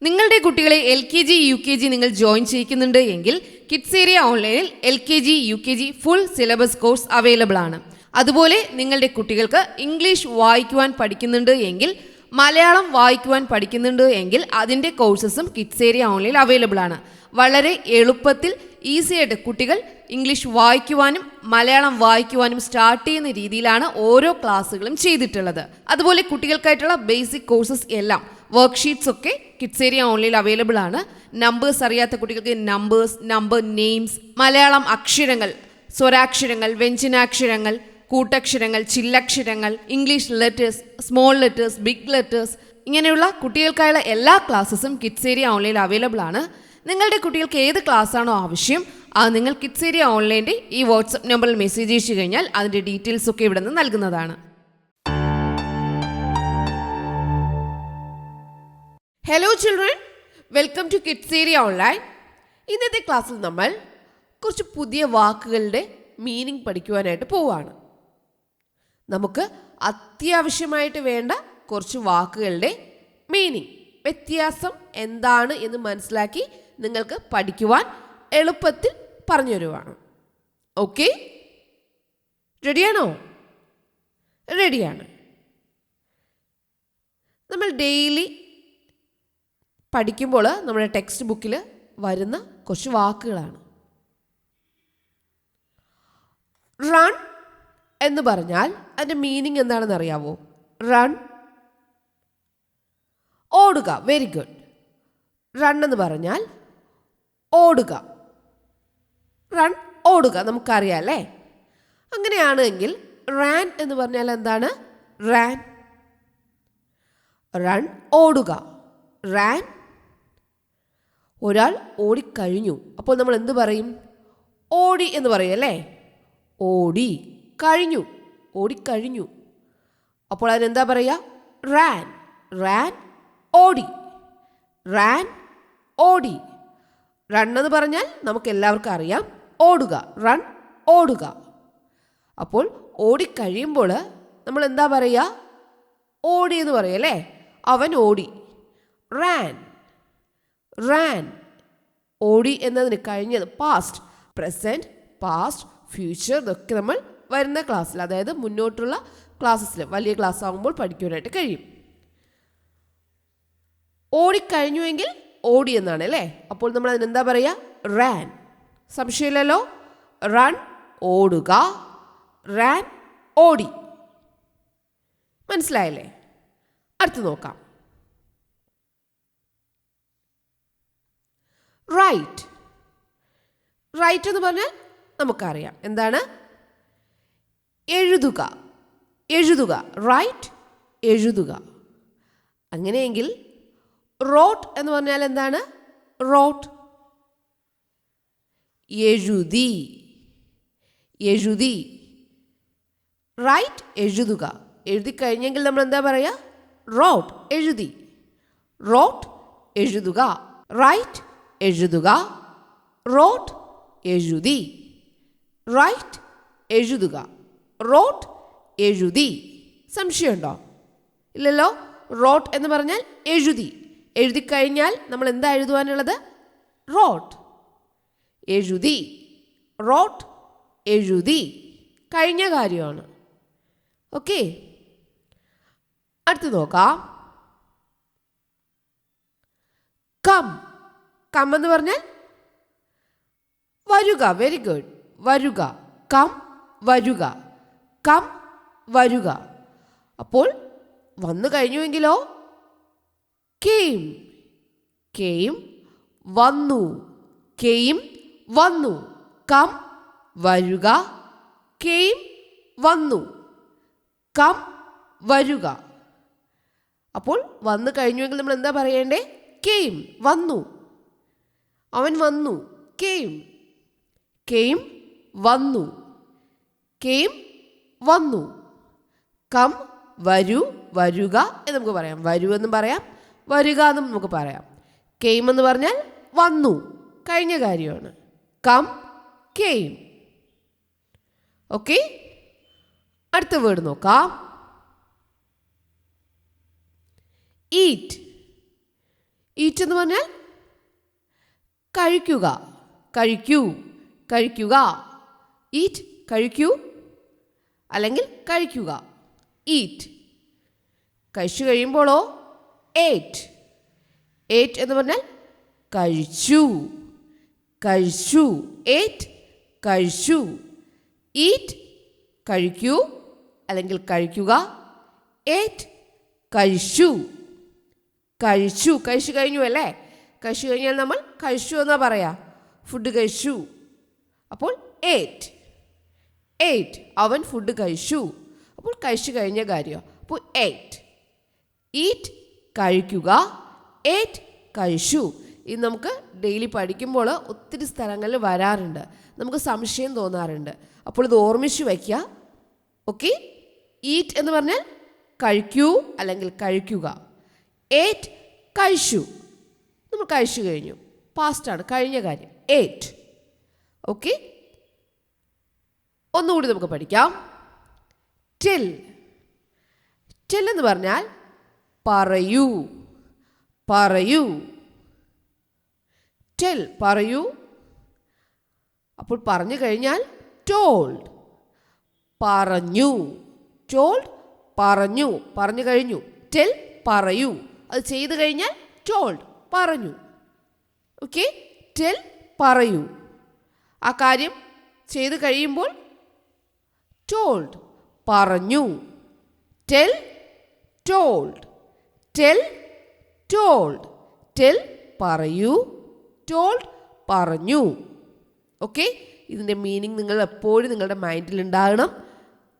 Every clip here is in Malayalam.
നിങ്ങളുടെ കുട്ടികളെ LKG UKG നിങ്ങൾ ജോയിൻ ചെയ്യിക്കുന്നുണ്ട് എങ്കിൽ കിഡ്സ് ഏരിയ ഓൺലൈനിൽ LKG UKG full syllabus course available ആണ്. അതുപോലെ നിങ്ങളുടെ കുട്ടികൾക്ക് ഇംഗ്ലീഷ് വായിക്കുവാൻ പഠിക്കുന്നുണ്ട് എങ്കിൽ, മലയാളം വായിക്കുവാൻ പഠിക്കുന്നുണ്ട് എങ്കിൽ അതിൻ്റെ കോഴ്സസും കിഡ്സ് ഏരിയ ഓൺലൈനിൽ അവൈലബിൾ ആണ്. വളരെ എളുപ്പത്തിൽ ഈസി ആയിട്ട് കുട്ടികൾ ഇംഗ്ലീഷ് വായിക്കുവാനും മലയാളം വായിക്കുവാനും സ്റ്റാർട്ട് ചെയ്യുന്ന രീതിയിലാണ് ഓരോ ക്ലാസ്സുകളും ചെയ്തിട്ടുള്ളത്. അതുപോലെ കുട്ടികൾക്കായിട്ടുള്ള ബേസിക് കോഴ്സസ് എല്ലാം വർക്ക്ഷീറ്റ്സ് ഒക്കെ കിഡ്സ് ഏരിയ ഓൺലൈനിൽ അവൈലബിൾ ആണ്. നമ്പേഴ്സ് അറിയാത്ത കുട്ടികൾക്ക് നമ്പർ നെയിംസ്, മലയാളം അക്ഷരങ്ങൾ, സ്വരാക്ഷരങ്ങൾ, വ്യഞ്ജനാക്ഷരങ്ങൾ, കൂട്ടക്ഷരങ്ങൾ, ചില്ലക്ഷരങ്ങൾ, English letters, small letters, big letters, ഇങ്ങനെയുള്ള കുട്ടികൾക്കായുള്ള എല്ലാ ക്ലാസ്സസും കിഡ്സ് ഏരിയ ഓൺലൈനിൽ അവൈലബിൾ ആണ്. നിങ്ങളുടെ കുട്ടികൾക്ക് ഏത് ക്ലാസ്സാണോ ആവശ്യം അത് നിങ്ങൾ കിഡ്സ് ഏരിയ ഓൺലൈൻ്റെ ഈ വാട്സപ്പ് നമ്പറിൽ മെസ്സേജ് അയച്ചു കഴിഞ്ഞാൽ അതിൻ്റെ ഡീറ്റെയിൽസ് ഒക്കെ ഇവിടെ നിന്ന് നൽകുന്നതാണ്. Hello children, welcome to kids area online. ഇന്നത്തെ ക്ലാസ്സിൽ നമ്മൾ കുറച്ച് പുതിയ വാക്കുകളുടെ മീനിങ് പഠിക്കുവാനായിട്ട് പോവുകയാണ്. നമുക്ക് അത്യാവശ്യമായിട്ട് വേണ്ട കുറച്ച് വാക്കുകളുടെ മീനിങ്, വ്യത്യാസം എന്താണ് എന്ന് മനസ്സിലാക്കി നിങ്ങൾക്ക് പഠിക്കുവാൻ എളുപ്പത്തിൽ പറഞ്ഞു തരുവാണ്. ഓക്കെ, റെഡിയാണോ? റെഡിയാണ്. നമ്മൾ ഡെയിലി പഠിക്കുമ്പോൾ നമ്മുടെ ടെക്സ്റ്റ് ബുക്കിൽ വരുന്ന കുറച്ച് വാക്കുകളാണ്. റൺ എന്ന് പറഞ്ഞാൽ അതിൻ്റെ മീനിങ് എന്താണെന്ന് അറിയാവോ? റൺ, ഓടുക. Very good. റൺ എന്ന് പറഞ്ഞാൽ ഓടുക. റൺ, ഓടുക, നമുക്കറിയാം അല്ലേ? അങ്ങനെയാണെങ്കിൽ റാൻ എന്ന് പറഞ്ഞാൽ എന്താണ്? റാൻ. റൺ, ഓടുക. റാൻ, ഒരാൾ ഓടിക്കഴിഞ്ഞു. അപ്പോൾ നമ്മൾ എന്ത് പറയും? ഓടി എന്ന് പറയും അല്ലേ? ഓടി കഴിഞ്ഞു, ഓടിക്കഴിഞ്ഞു. അപ്പോൾ അതിനെന്താ പറയുക? റാൻ. റാൻ, ഓടി. റാൻ, ഓടി. റൺ എന്ന് പറഞ്ഞാൽ നമുക്ക് എല്ലാവർക്കും അറിയാം, ഓടുക. റൺ, ഓടുക. അപ്പോൾ ഓടിക്കഴിയുമ്പോൾ നമ്മൾ എന്താ പറയുക? ഓടി എന്ന് പറയും അല്ലേ? അവൻ ഓടി. റാൻ. റാൻ, ഓടി എന്നതിന് കഴിഞ്ഞത് പാസ്റ്റ്, പ്രസൻറ്റ്, പാസ്റ്റ്, ഫ്യൂച്ചർ, ഇതൊക്കെ നമ്മൾ വരുന്ന ക്ലാസ്സിൽ, അതായത് മുന്നോട്ടുള്ള ക്ലാസ്സസിൽ, വലിയ ക്ലാസ് ആകുമ്പോൾ പഠിക്കുവാനായിട്ട് കഴിയും. ഓടിക്കഴിഞ്ഞുവെങ്കിൽ ഓടി എന്നാണ് അല്ലേ? അപ്പോൾ നമ്മൾ അതിനെന്താ പറയുക? റാൻ. സംശയമില്ലല്ലോ? റൺ, ഓടുക. റാൻ, ഓടി. മനസ്സിലായല്ലേ? അടുത്ത് നോക്കാം. റൈറ്റ്. റൈറ്റ് എന്ന് പറഞ്ഞാൽ നമുക്കറിയാം എന്താണ്? എഴുതുക. എഴുതുക. റൈറ്റ്, എഴുതുക. അങ്ങനെയെങ്കിൽ റോട്ട് എന്ന് പറഞ്ഞാൽ എന്താണ്? റോട്ട്, എഴുതി. എഴുതി. റൈറ്റ്, എഴുതുക. എഴുതി കഴിഞ്ഞെങ്കിൽ നമ്മൾ എന്താ പറയുക? റോട്ട്, എഴുതി. റോട്ട്, എഴുതുക. റൈറ്റ്, എഴുതുക. റോട്ട്, എഴുതി. റൈറ്റ്, എഴുതുക. റോട്ട്, എഴുതി. സംശയമുണ്ടോ? ഇല്ലല്ലോ? റോട്ട് എന്ന് പറഞ്ഞാൽ എഴുതി. എഴുതി കഴിഞ്ഞാൽ നമ്മൾ എന്താ എഴുതുവാനുള്ളത്? റോട്ട്, എഴുതി. റോട്ട്, എഴുതി. കഴിഞ്ഞ കാര്യമാണ്. ഓക്കെ, അടുത്ത് നോക്കാം. കം. കം എന്ന് പറഞ്ഞാൽ വരുക. Very good. വരുക. കം, വരുക. കം, വരുക. അപ്പോൾ വന്നു കഴിഞ്ഞുവെങ്കിലോ? കേം. കേം, വന്നു. കേം, വന്നു. കം, വരുക. കേം, വന്നു. കം, വരുക. അപ്പോൾ വന്നു കഴിഞ്ഞുവെങ്കിൽ നമ്മൾ എന്താ പറയേണ്ടേ? കേം, വന്നു. അവൻ വന്നു. കേം. കേം, വന്നു. കേം, വന്നു. കം, വരൂ, വരുക എന്ന് നമുക്ക് പറയാം. വരൂ എന്നും പറയാം, വരുക എന്നും നമുക്ക് പറയാം. കേം എന്ന് പറഞ്ഞാൽ വന്നു, കഴിഞ്ഞ കാര്യമാണ്. Come, came. ഓക്കെ, അടുത്ത വേർഡ് നോക്കാം. ഈറ്റ്. ഈറ്റ് എന്ന് പറഞ്ഞാൽ കഴിക്കുക, കഴിക്കൂ, കഴിക്കുക. ഈറ്റ് കഴിക്കൂ അല്ലെങ്കിൽ കഴിക്കുക. ഈറ്റ്. കഴിച്ചു കഴിയുമ്പോഴോ ഏറ്റ്. ഏറ്റ് എന്ന് പറഞ്ഞാൽ കഴിച്ചു, കഴിച്ചു. ഏറ്റ് കഴിച്ചു. ഈറ്റ് കഴിക്കൂ അല്ലെങ്കിൽ കഴിക്കുക. ഏറ്റ് കഴിച്ചു, കഴിച്ചു. കഴിച്ചു കഴിഞ്ഞു അല്ലേ? കഴിച്ചു കഴിഞ്ഞാൽ നമ്മൾ കഴിച്ചു എന്നാ പറയാ. ഫുഡ് കഴിച്ചു. അപ്പോൾ ഏറ്റ്. ഏറ്റ്. അവൻ ഫുഡ് കഴിച്ചു. അപ്പോൾ കഴിച്ചു കഴിഞ്ഞ കാര്യം. അപ്പോൾ ഏറ്റ്. ഈറ്റ് കഴിക്കുക. ഏറ്റ് കഴിച്ചു. ഇത് നമുക്ക് ഡെയിലി പഠിക്കുമ്പോൾ ഒത്തിരി സ്ഥലങ്ങളിൽ വരാറുണ്ട്. നമുക്ക് സംശയം തോന്നാറുണ്ട്. അപ്പോൾ ഇത് ഓർമ്മിച്ച് വയ്ക്കുക. ഓക്കെ. ഈറ്റ് എന്ന് പറഞ്ഞാൽ കഴിക്കൂ അല്ലെങ്കിൽ കഴിക്കുക. ഏറ്റ് കഴിച്ചു. നമ്മൾ കഴിച്ചു കഴിഞ്ഞു. പാസ്റ്റാണ്, കഴിഞ്ഞ കാര്യം. ഏറ്റ്. ഓക്കെ. ഒന്നുകൂടി നമുക്ക് പഠിക്കാം. ടെൽ. ടെൽ എന്ന് പറഞ്ഞാൽ പറയൂ, പറയൂ. ടെൽ പറയൂ. അപ്പോൾ പറഞ്ഞു കഴിഞ്ഞാൽ ടോൾഡ്, പറഞ്ഞു. ടോൾഡ് പറഞ്ഞു, പറഞ്ഞു കഴിഞ്ഞു. ടെൽ പറയൂ. അത് ചെയ്തു കഴിഞ്ഞാൽ ടോൾഡ് പറഞ്ഞു. ഓക്കെ. ടെൽ പറയൂ. ആ കാര്യം ചെയ്തു കഴിയുമ്പോൾ ടോൾഡ് പറഞ്ഞു. Tell told. Tell told. Tell പറയൂ. ടോൾഡ് പറഞ്ഞു. ഓക്കെ. ഇതിൻ്റെ മീനിങ് നിങ്ങൾ എപ്പോഴും നിങ്ങളുടെ മൈൻഡിൽ ഉണ്ടാകണം.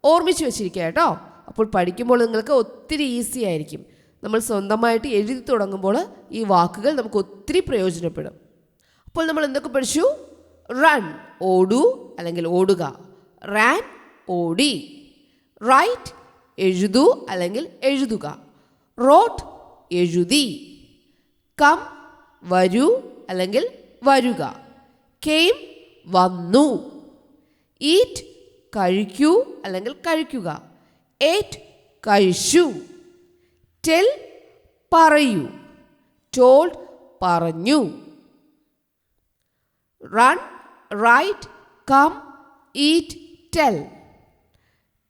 ഓർമ്മിച്ച് വെച്ചിരിക്കുക കേട്ടോ. അപ്പോൾ പഠിക്കുമ്പോൾ നിങ്ങൾക്ക് ഒത്തിരി ഈസി ആയിരിക്കും. നമ്മൾ സ്വന്തമായിട്ട് എഴുതി തുടങ്ങുമ്പോൾ ഈ വാക്കുകൾ നമുക്ക് ഒത്തിരി പ്രയോജനപ്പെടും. അപ്പോൾ നമ്മൾ എന്തൊക്കെ പഠിച്ചു? റൺ ഓടൂ അല്ലെങ്കിൽ ഓടുക. റാൻ ഓടി. റൈറ്റ് എഴുതൂ അല്ലെങ്കിൽ എഴുതുക. റോട്ട് എഴുതി. കം വരൂ അല്ലെങ്കിൽ വരുക. കെയിം വന്നു. ഈറ്റ് കഴിക്കൂ അല്ലെങ്കിൽ കഴിക്കുക. ഏറ്റ് കഴിച്ചു. ടെൽ പറയൂ. ടോൾഡ് പറഞ്ഞു. Run write come eat tell.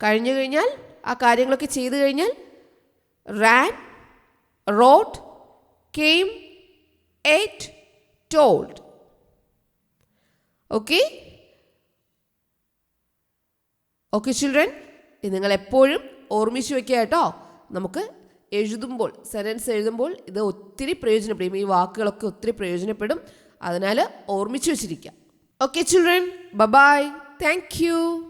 കഴിഞ്ഞു കഴിഞ്ഞാൽ ആ കാര്യങ്ങളൊക്കെ ചെയ്തു കഴിഞ്ഞാൽ ran wrote came ate told. Okay. Okay children, ഇത് നിങ്ങൾ എപ്പോഴും ഓർമ്മിച്ച് വയ്ക്കുക കേട്ടോ. നമുക്ക് എഴുതുമ്പോൾ, സെൻറ്റൻസ് എഴുതുമ്പോൾ ഇത് ഒത്തിരി പ്രയോജനപ്പെടും. ഈ വാക്കുകളൊക്കെ ഒത്തിരി പ്രയോജനപ്പെടും. അതിനാൽ ഓർമ്മിച്ച് വെച്ചിരിക്കുക. Okay children, bye. Thank U.